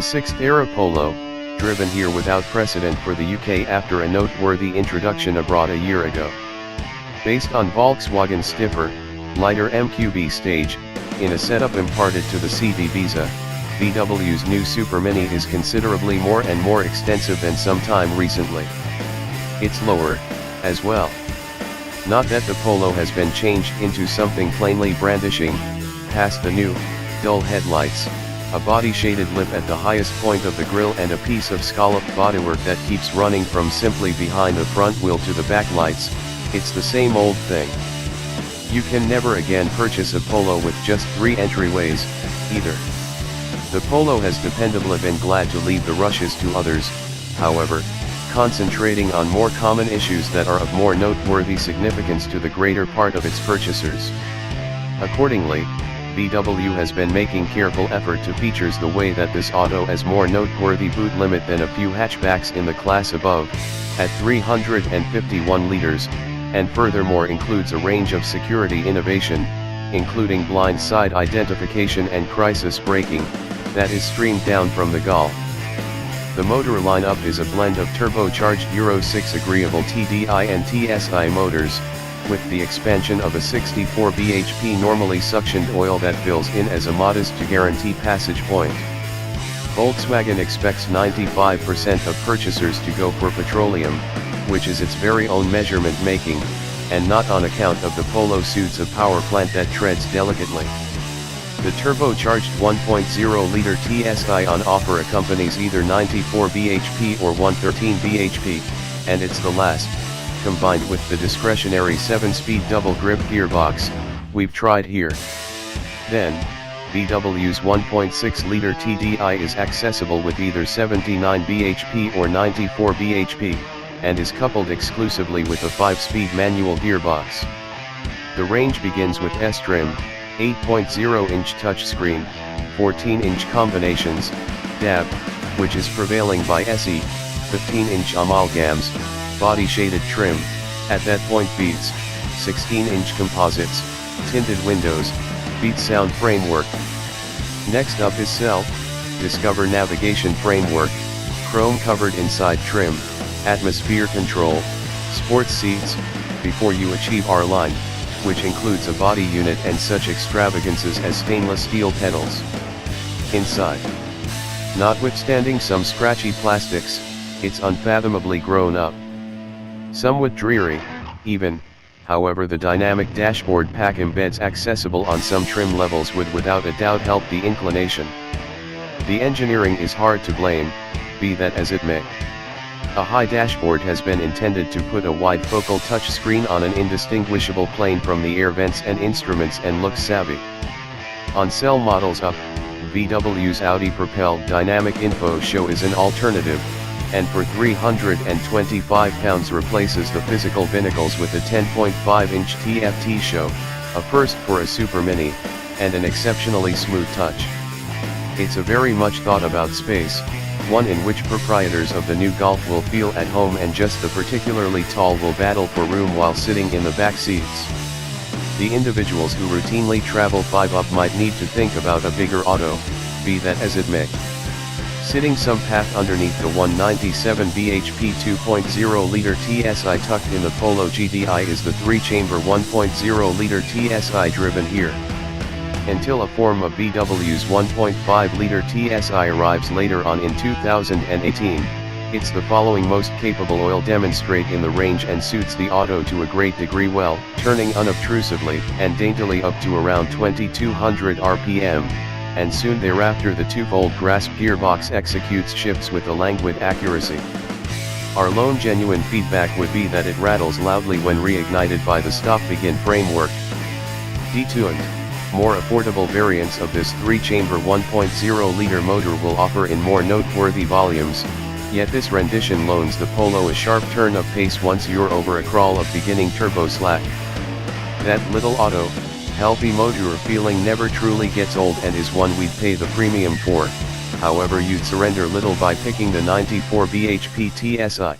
6th era Polo, driven here without precedent for the UK after a noteworthy introduction abroad a year ago. Based on Volkswagen's stiffer, lighter MQB stage, in a setup imparted to the Seat Ibiza, VW's new supermini is considerably more and more extensive than some time recently. It's lower, as well. Not that the Polo has been changed into something plainly brandishing, past the new, dull headlights, a body-shaded lip at the highest point of the grille and a piece of scalloped bodywork that keeps running from simply behind the front wheel to the back lights. It's the same old thing. You can never again purchase a Polo with just 3 entryways, either. The Polo has dependably been glad to leave the rushes to others, however, concentrating on more common issues that are of more noteworthy significance to the greater part of its purchasers. Accordingly, VW has been making careful effort to features the way that this auto has more noteworthy boot limit than a few hatchbacks in the class above, at 351 liters, and furthermore includes a range of security innovation, including blind side identification and crisis braking, that is streamed down from the Golf. The motor lineup is a blend of turbocharged Euro 6 agreeable TDI and TSI motors, with the expansion of a 64 bhp normally suctioned oil that fills in as a modest to guarantee passage point. Volkswagen expects 95% of purchasers to go for petroleum, which is its very own measurement making, and not on account of the Polo suits a power plant that treads delicately. The turbocharged 1.0-liter TSI on offer accompanies either 94 bhp or 113 bhp, and it's the last, combined with the discretionary 7-speed double grip gearbox, we've tried here. Then, VW's 1.6-liter TDI is accessible with either 79 bhp or 94 bhp, and is coupled exclusively with a 5-speed manual gearbox. The range begins with S-Trim, 8.0-inch touchscreen, 14-inch combinations, DAB, which is prevailing by SE, 15-inch amalgams, body-shaded trim, at that point beats, 16-inch composites, tinted windows, beat sound framework. Next up is Discover navigation framework, chrome-covered inside trim, atmosphere control, sports seats, before you achieve our line, which includes a body unit and such extravagances as stainless steel pedals. Inside, notwithstanding some scratchy plastics, it's unfathomably grown up. Somewhat dreary, even, however the dynamic dashboard pack embeds accessible on some trim levels would without a doubt help the inclination. The engineering is hard to blame, be that as it may. A high dashboard has been intended to put a wide focal touchscreen on an indistinguishable plane from the air vents and instruments and look savvy. On cell models up, VW's Audi-propelled dynamic info show is an alternative, and for £325 replaces the physical binnacles with a 10.5-inch TFT show, a first for a supermini, and an exceptionally smooth touch. It's a very much thought about space, one in which proprietors of the new Golf will feel at home and just the particularly tall will battle for room while sitting in the back seats. The individuals who routinely travel 5 up might need to think about a bigger auto, be that as it may. Sitting some path underneath the 197 bhp 2.0-liter TSI tucked in the Polo GDI is the 3-chamber 1.0-liter TSI driven here. Until a form of VW's 1.5-liter TSI arrives later on in 2018, it's the following most capable oil demonstrate in the range and suits the auto to a great degree well, turning unobtrusively and daintily up to around 2200 RPM. And soon thereafter the 2-fold grasp gearbox executes shifts with a languid accuracy. Our lone genuine feedback would be that it rattles loudly when reignited by the stop-begin framework. Detuned, more affordable variants of this 3-chamber 1.0-liter motor will offer in more noteworthy volumes, yet this rendition loans the Polo a sharp turn of pace once you're over a crawl of beginning turbo slack. That little auto, healthy motor feeling never truly gets old and is one we'd pay the premium for, however you'd surrender little by picking the 94 bhp TSI.